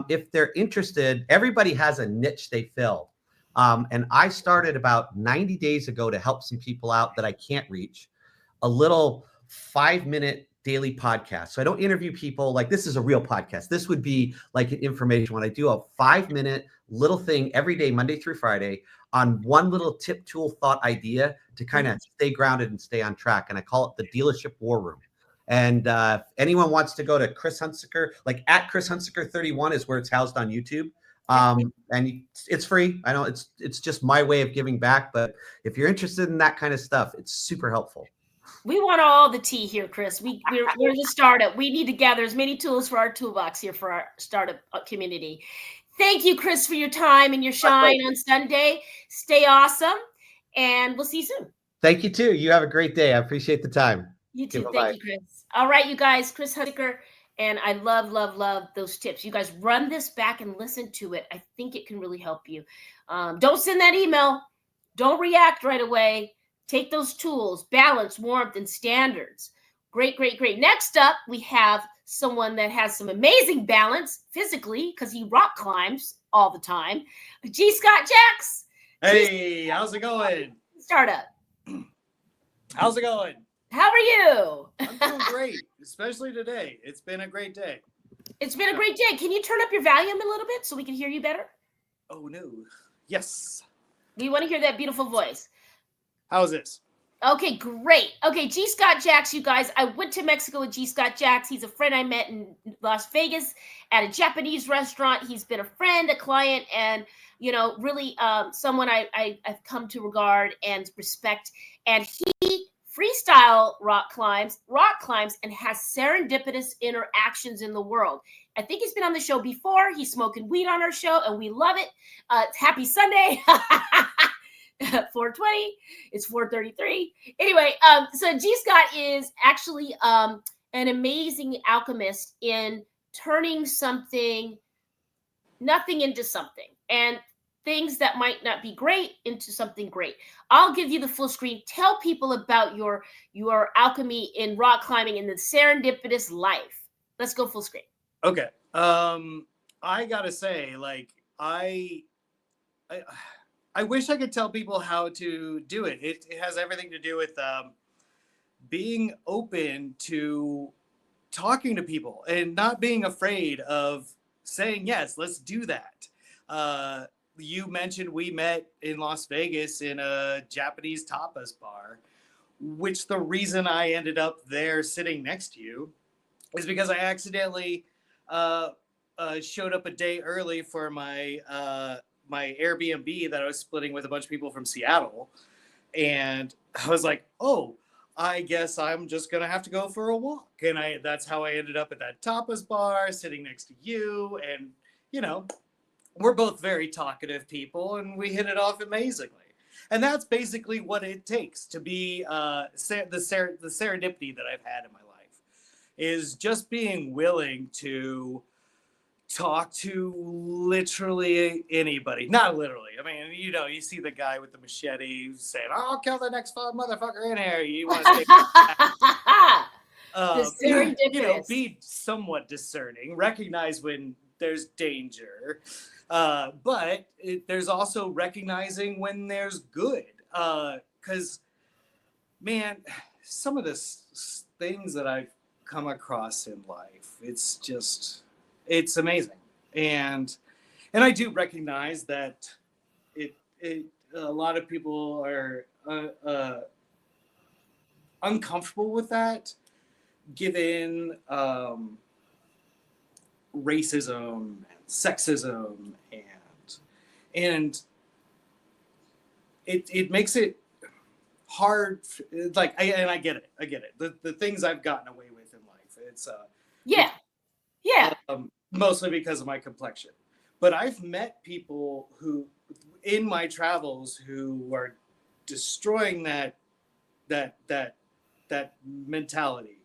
Speaker 4: if they're interested, everybody has a niche they fill. And I started about 90 days ago to help some people out that I can't reach. A little 5-minute daily podcast. So I don't interview people like this is a real podcast. This would be like an information when I do a 5-minute little thing every day, Monday through Friday, on one little tip, tool, thought, idea to kind of stay grounded and stay on track. And I call it the Dealership War Room. And if anyone wants to go to Chris Hunsicker, like at Chris Hunsicker 31 is where it's housed on YouTube. And it's free. I know it's just my way of giving back. But if you're interested in that kind of stuff, it's super helpful.
Speaker 2: We want all the tea here, Chris. We're the startup. We need to gather as many tools for our toolbox here for our startup community. Thank you, Chris, for your time and your shine on Sunday. Stay awesome, and we'll see you soon.
Speaker 4: Thank you, too. You have a great day. I appreciate the time.
Speaker 2: You too. Thank you, Chris. All right, you guys, Chris Hunsicker, and I love, love, love those tips. You guys run this back and listen to it. I think it can really help you. Don't send that email. Don't react right away. Take those tools, balance, warmth, and standards. Great, great, great. Next up, we have someone that has some amazing balance physically because he rock climbs all the time. G. Scott Jacks.
Speaker 5: Hey, how's it going?
Speaker 2: Startup.
Speaker 5: How's it going?
Speaker 2: How are you?
Speaker 5: I'm doing great, especially today. It's been a great day.
Speaker 2: It's been a great day. Can you turn up your volume a little bit so we can hear you better?
Speaker 5: Oh, no. Yes.
Speaker 2: We want to hear that beautiful voice.
Speaker 5: How's this?
Speaker 2: Okay, great. Okay, G. Scott Jacks, you guys. I went to Mexico with G. Scott Jacks. He's a friend I met in Las Vegas at a Japanese restaurant. He's been a friend, a client, and really someone I've come to regard and respect. And he freestyle rock climbs, and has serendipitous interactions in the world. I think he's been on the show before. He's smoking weed on our show, and we love it. It's Happy Sunday. 4:20. It's 4:33. Anyway, so G. Scott is actually an amazing alchemist in turning nothing into something, and things that might not be great into something great. I'll give you the full screen. Tell people about your alchemy in rock climbing and the serendipitous life. Let's go full screen.
Speaker 5: Okay. I gotta say, like, I wish I could tell people how to do it. It has everything to do with being open to talking to people and not being afraid of saying yes, let's do that. You mentioned we met in Las Vegas in a Japanese tapas bar, which the reason I ended up there sitting next to you is because I accidentally showed up a day early for my my Airbnb that I was splitting with a bunch of people from Seattle, and I was like, oh, I guess I'm just gonna have to go for a walk, and that's how I ended up at that tapas bar sitting next to you, and you know, we're both very talkative people, and we hit it off amazingly. And that's basically what it takes to be the serendipity that I've had in my life, is just being willing to talk to literally anybody. Not literally. I mean, you know, you see the guy with the machete saying, "I'll kill the next motherfucker in here." You want to stay.
Speaker 2: The serendipitous.
Speaker 5: You know, be somewhat discerning, recognize when there's danger, but there's also recognizing when there's good. Because, man, some of the things that I've come across in life, it's amazing, and I do recognize that it a lot of people are uncomfortable with that, given racism and sexism, and it makes it hard. Like, I get it. The things I've gotten away with in life, it's
Speaker 2: yeah.
Speaker 5: mostly because of my complexion. But I've met people who, in my travels, who are destroying that mentality.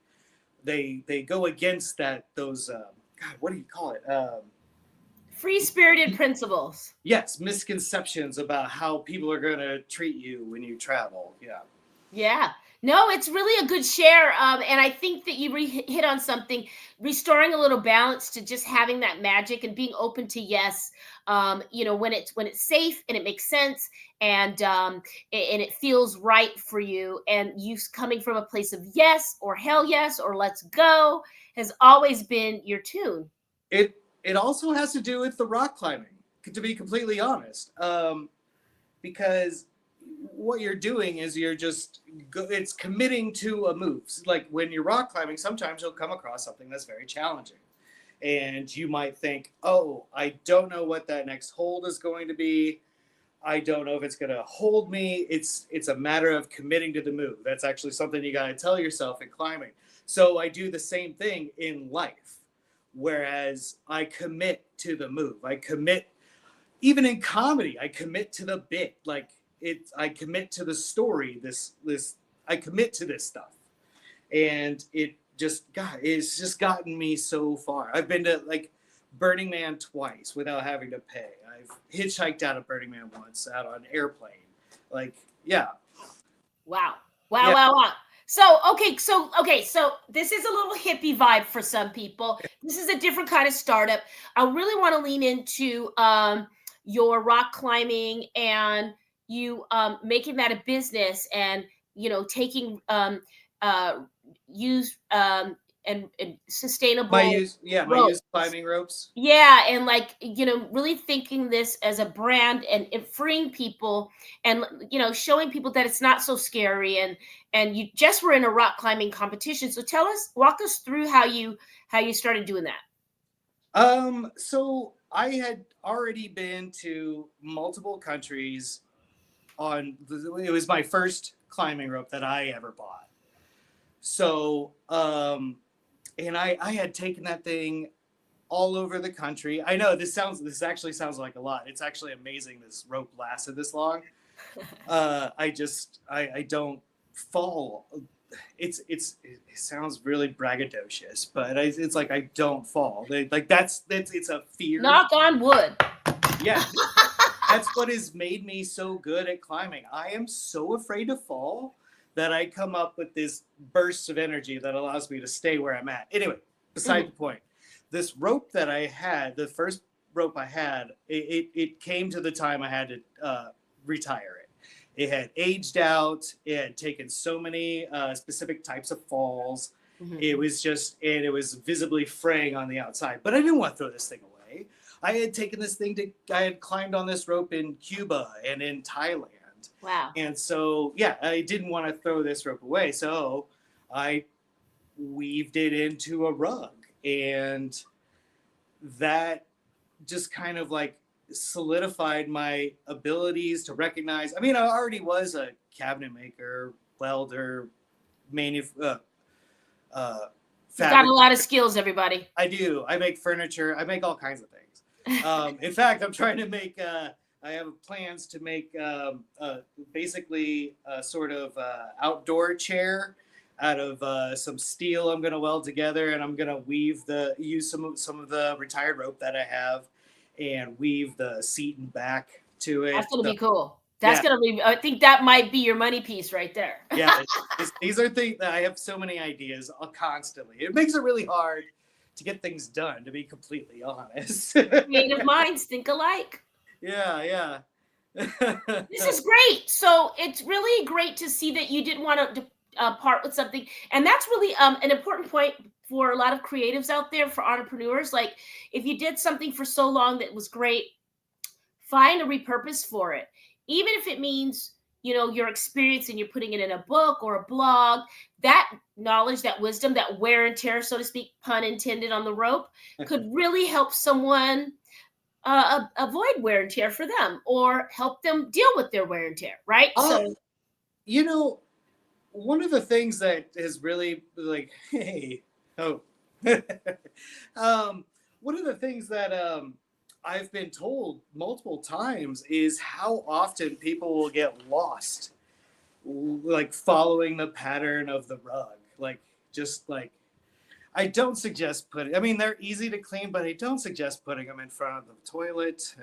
Speaker 5: They go against those God, what do you call it?
Speaker 2: Free-spirited principles.
Speaker 5: Yes, misconceptions about how people are going to treat you when you travel.
Speaker 2: Yeah. No, it's really a good share. And I think that you hit on something, restoring a little balance to just having that magic and being open to yes. You know, when it's safe and it makes sense, and it feels right for you, and you coming from a place of yes or hell yes or let's go has always been your tune.
Speaker 5: It also has to do with the rock climbing, to be completely honest, because what you're doing is it's committing to a move. Like when you're rock climbing, sometimes you'll come across something that's very challenging, and you might think, oh, I don't know what that next hold is going to be. I don't know if it's going to hold me. It's a matter of committing to the move. That's actually something you got to tell yourself in climbing. So I do the same thing in life, whereas I commit to the move. I commit, even in comedy, I commit to the bit. Like, I commit to the story. I commit to this stuff, and it's just gotten me so far. I've been to like Burning Man twice without having to pay. I've hitchhiked out of Burning Man once out on an airplane. Like, yeah.
Speaker 2: Wow.
Speaker 5: Yeah.
Speaker 2: So this is a little hippie vibe for some people. This is a different kind of startup. I really want to lean into your rock climbing and you making that a business, and taking used and sustainable
Speaker 5: my used climbing ropes.
Speaker 2: Yeah, and really thinking this as a brand, and freeing people, and showing people that it's not so scary, and you just were in a rock climbing competition. So walk us through how you started doing that.
Speaker 5: So I had already been to multiple countries it was my first climbing rope that I ever bought. So, and I had taken that thing all over the country. I know this actually sounds like a lot. It's actually amazing this rope lasted this long. I don't fall. It sounds really braggadocious, but it's like I don't fall. It's a fear.
Speaker 2: Knock on wood.
Speaker 5: Yeah. That's what has made me so good at climbing. I am so afraid to fall that I come up with this burst of energy that allows me to stay where I'm at. Anyway, beside the point. This rope that I had, the first rope I had, it came to the time I had to retire it. It had aged out. It had taken so many specific types of falls. It was visibly fraying on the outside. But I didn't want to throw this thing away. I had taken this thing I had climbed on this rope in Cuba and in Thailand.
Speaker 2: Wow.
Speaker 5: And so, yeah, I didn't want to throw this rope away. So I weaved it into a rug. And that just kind of like solidified my abilities to recognize. I mean, I already was a cabinet maker, welder,
Speaker 2: You've got a lot of skills, everybody.
Speaker 5: I do. I make furniture. I make all kinds of things. In fact, I'm trying to make. I have plans to make basically a sort of outdoor chair out of some steel. I'm going to weld together, and I'm going to use some of the retired rope that I have, and weave the seat and back to it.
Speaker 2: That's going to be cool. That's going to be. I think that might be your money piece right there.
Speaker 5: Yeah, these are things that I have so many ideas constantly. It makes it really hard to get things done, to be completely honest.
Speaker 2: Creative minds think alike.
Speaker 5: Yeah.
Speaker 2: This is great. So it's really great to see that you didn't want to part with something, and that's really an important point for a lot of creatives out there, for entrepreneurs. Like, if you did something for so long that was great, find a repurpose for it. Even if it means, your experience and you're putting it in a book or a blog, that knowledge, that wisdom, that wear and tear, so to speak, pun intended, on the rope, could really help someone avoid wear and tear for them, or help them deal with their wear and tear, right? So,
Speaker 5: one of the things that is really like, one of the things that I've been told multiple times is how often people will get lost, like following the pattern of the rug. I don't suggest they're easy to clean, but I don't suggest putting them in front of the toilet.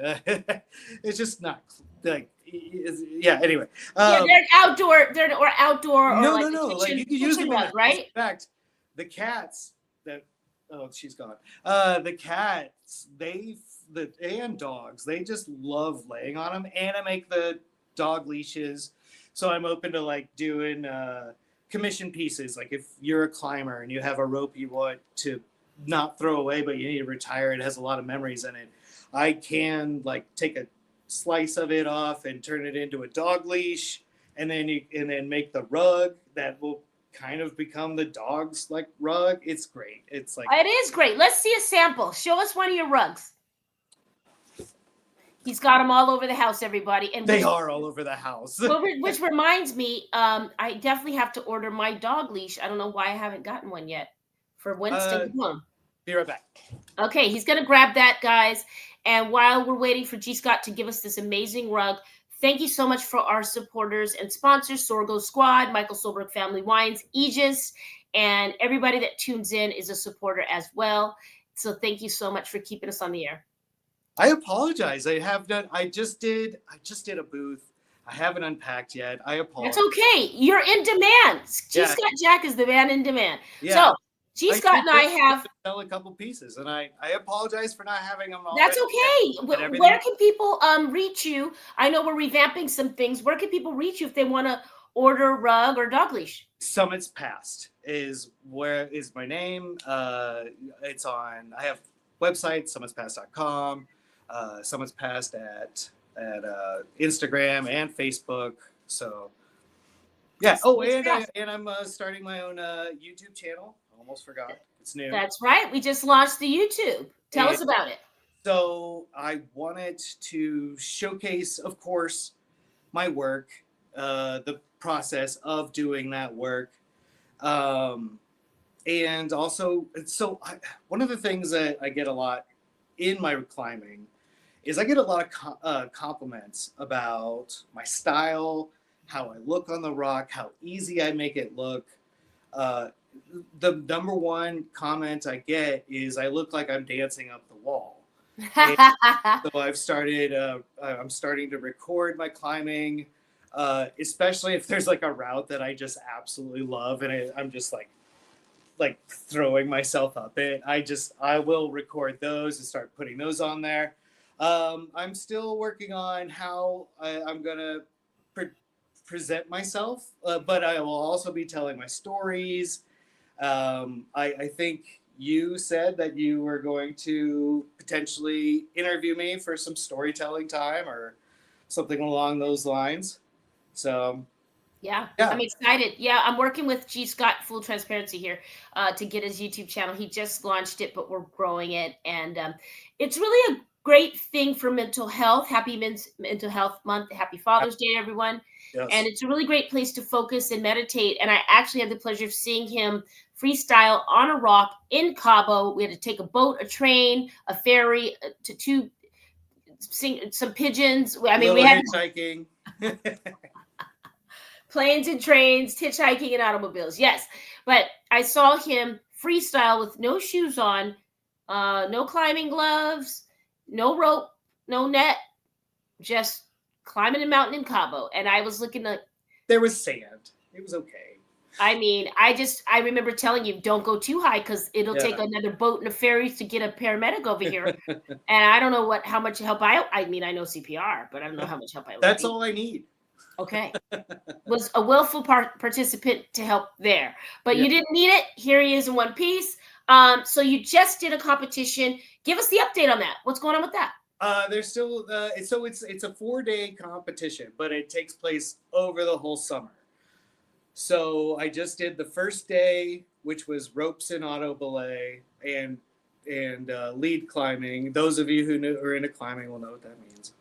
Speaker 5: It's just not anyway.
Speaker 2: they're outdoor.
Speaker 5: No. Like, you can use them
Speaker 2: rug, right?
Speaker 5: In fact, the cats she's gone. The cats, and dogs, they just love laying on them, and I make the dog leashes. So I'm open to like doing commission pieces. Like, if you're a climber and you have a rope you want to not throw away, but you need to retire, it has a lot of memories in it, I can like take a slice of it off and turn it into a dog leash, and then make the rug that will kind of become the dog's like rug. It's great. It's like,
Speaker 2: it is great. Let's see a sample. Show us one of your rugs. He's got them all over the house, everybody. And
Speaker 5: they are all over the house.
Speaker 2: Which reminds me, I definitely have to order my dog leash. I don't know why I haven't gotten one yet for Winston. Come on.
Speaker 5: Be right back.
Speaker 2: Okay, he's going to grab that, guys. And while we're waiting for G. Scott to give us this amazing rug, thank you so much for our supporters and sponsors, Sorgo Squad, Michael Solberg Family Wines, Aegis, and everybody that tunes in is a supporter as well. So thank you so much for keeping us on the air.
Speaker 5: I apologize. I just did a booth. I haven't unpacked yet. I apologize.
Speaker 2: That's okay. You're in demand. G. Scott Jack is the man in demand. Yeah. So G. Scott and I have
Speaker 5: sell a couple pieces, and I apologize for not having them all.
Speaker 2: That's okay. Where can people reach you? I know we're revamping some things. Where can people reach you if they want to order a rug or dog leash?
Speaker 5: Summits Past is my name. It's on. I have website, summitspast.com. Summits Past at Instagram and Facebook. So yeah. Oh, and I'm starting my own YouTube channel. Almost forgot. It's new.
Speaker 2: That's right. We just launched the YouTube. Tell us about it.
Speaker 5: So I wanted to showcase, of course, my work, the process of doing that work. And also, one of the things that I get a lot in my climbing is I get a lot of compliments about my style, how I look on the rock, how easy I make it look. The number one comment I get is I look like I'm dancing up the wall. So I'm starting to record my climbing, especially if there's like a route that I just absolutely love and I'm just like throwing myself up it. I will record those and start putting those on there. I'm still working on how I'm gonna present myself, but I will also be telling my stories. I think you said that you were going to potentially interview me for some storytelling time or something along those lines. So
Speaker 2: Yeah,
Speaker 5: yeah,
Speaker 2: I'm excited. Yeah, I'm working with G Scott, full transparency here, to get his YouTube channel. He just launched it, but we're growing it. And it's really a great thing for mental health. Happy Mental Health Month. Happy Father's Day, everyone. And
Speaker 5: yes.
Speaker 2: it's a really great place to focus and meditate. And I actually had the pleasure of seeing him freestyle on a rock in Cabo. We had to take a boat, a train, a ferry to sing some pigeons. I mean, we
Speaker 5: Little
Speaker 2: had
Speaker 5: hitchhiking.
Speaker 2: planes and trains, hitchhiking and automobiles. Yes. But I saw him freestyle with no shoes on, no climbing gloves, no rope, no net, just climbing a mountain in Cabo. And I was looking at,
Speaker 5: There was sand. It was okay.
Speaker 2: I mean, I remember telling you, don't go too high because it'll
Speaker 5: Yeah.
Speaker 2: take another boat and a ferry to get a paramedic over here. And I don't know how much help I mean, I know CPR, but I don't know how much help I would
Speaker 5: That's
Speaker 2: need.
Speaker 5: all I need.
Speaker 2: Okay. Was a willful participant to help there. But
Speaker 5: Yeah.
Speaker 2: you didn't need it. Here he is in one piece. So you just did a competition. Give us the update on that. What's going on with that?
Speaker 5: There's still so it's a 4-day competition, but it takes place over the whole summer. So I just did the first day, which was ropes and auto belay and lead climbing. Those of you who are into climbing will know what that means.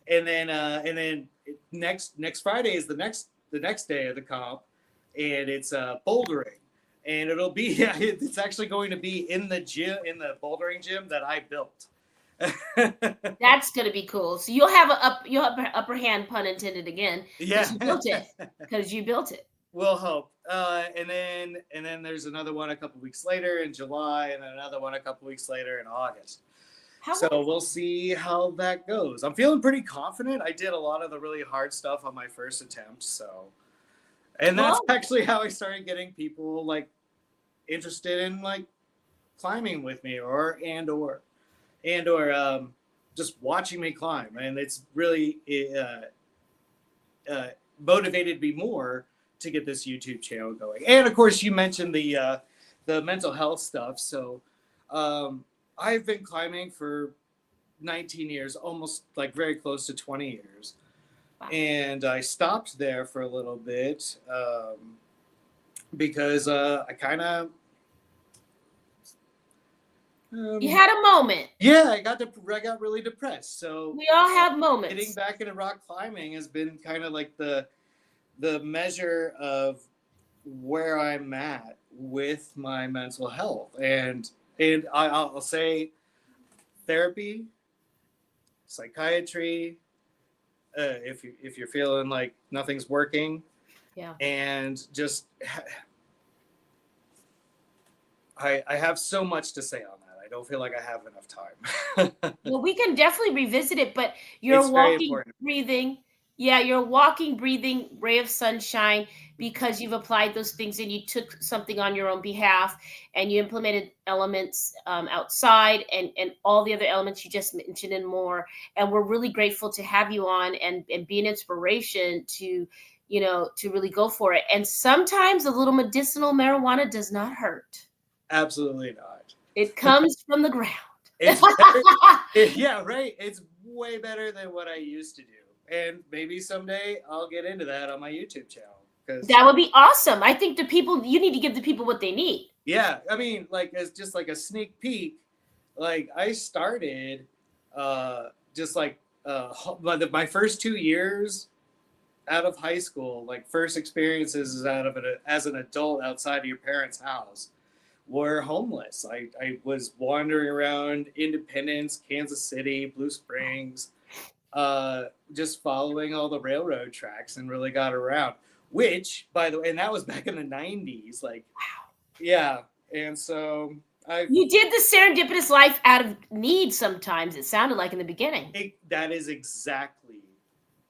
Speaker 5: And then next Friday is the next day of the comp, and it's bouldering, and it'll be it's actually going to be in the bouldering gym that I built.
Speaker 2: That's gonna be cool. So you'll have upper hand, pun intended again.
Speaker 5: Yeah,
Speaker 2: You built it. Because you built it.
Speaker 5: We'll hope. And then there's another one a couple weeks later in July, and then another one a couple weeks later in August. So we'll see how that goes. I'm feeling pretty confident. I did a lot of the really hard stuff on my first attempt. So, and that's actually how I started getting people like interested in like climbing with me or just watching me climb. And it's really motivated me more to get this YouTube channel going. And of course, you mentioned the mental health stuff. So I've been climbing for 19 years, almost like very close to 20 years. Wow. And I stopped there for a little bit because I kind of...
Speaker 2: you had a moment.
Speaker 5: Yeah, I got really depressed. So
Speaker 2: we all have moments.
Speaker 5: Getting back into rock climbing has been kind of like the measure of where I'm at with my mental health, and I'll say therapy, psychiatry, if you're feeling like nothing's working,
Speaker 2: yeah,
Speaker 5: and just I have so much to say on that. I don't feel like I have enough time.
Speaker 2: Well, we can definitely revisit it, but you're walking, breathing. Yeah, you're a walking, breathing ray of sunshine because you've applied those things and you took something on your own behalf and you implemented elements outside and all the other elements you just mentioned and more. And we're really grateful to have you on and be an inspiration to, to really go for it. And sometimes a little medicinal marijuana does not hurt.
Speaker 5: Absolutely not.
Speaker 2: It comes from the ground.
Speaker 5: Yeah, right. It's way better than what I used to do. And maybe someday I'll get into that on my YouTube channel.
Speaker 2: That would be awesome. I think you need to give the people what they need.
Speaker 5: Yeah. I mean, like, as just like a sneak peek, like I started just like my first 2 years out of high school, like first experiences as an adult outside of your parents' house were homeless. I was wandering around Independence, Kansas City, Blue Springs, just following all the railroad tracks and really got around, which, by the way, and that was back in the 90s. Like, wow. Yeah. And so you
Speaker 2: did the serendipitous life out of need sometimes, it sounded like in the beginning.
Speaker 5: That is exactly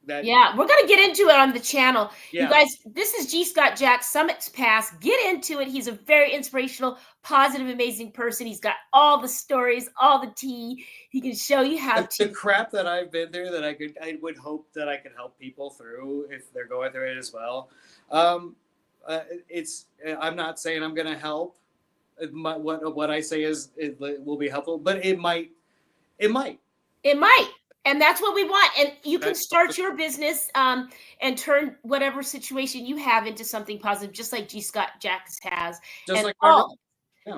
Speaker 5: that.
Speaker 2: Yeah, we're going to get into it on the channel.
Speaker 5: Yeah.
Speaker 2: You guys, this is G. Scott Jack, Summits Pass. Get into it. He's a very inspirational, positive, amazing person. He's got all the stories, all the tea. He can show you how to.
Speaker 5: The crap that I've been through that I would hope that I could help people through if they're going through it as well. I'm not saying I'm going to help what I say is it will be helpful, but it might. It might.
Speaker 2: And that's what we want. And you can start your business and turn whatever situation you have into something positive, just like G. Scott Jacks has.
Speaker 5: Just
Speaker 2: and
Speaker 5: like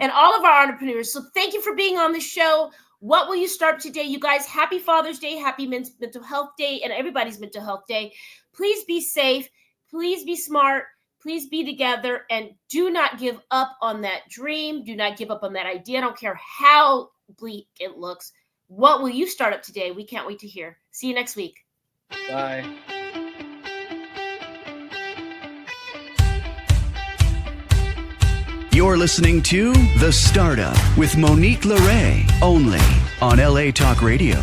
Speaker 2: and all of our entrepreneurs. So thank you for being on the show. What will you start today? You guys, happy Father's Day, happy Mental Health Day, and everybody's Mental Health Day. Please be safe. Please be smart. Please be together. And do not give up on that dream. Do not give up on that idea. I don't care how bleak it looks. What will you start up today? We can't wait to hear. See you next week.
Speaker 5: Bye.
Speaker 1: You're listening to The Startup with Monique LeRae, only on LA Talk Radio.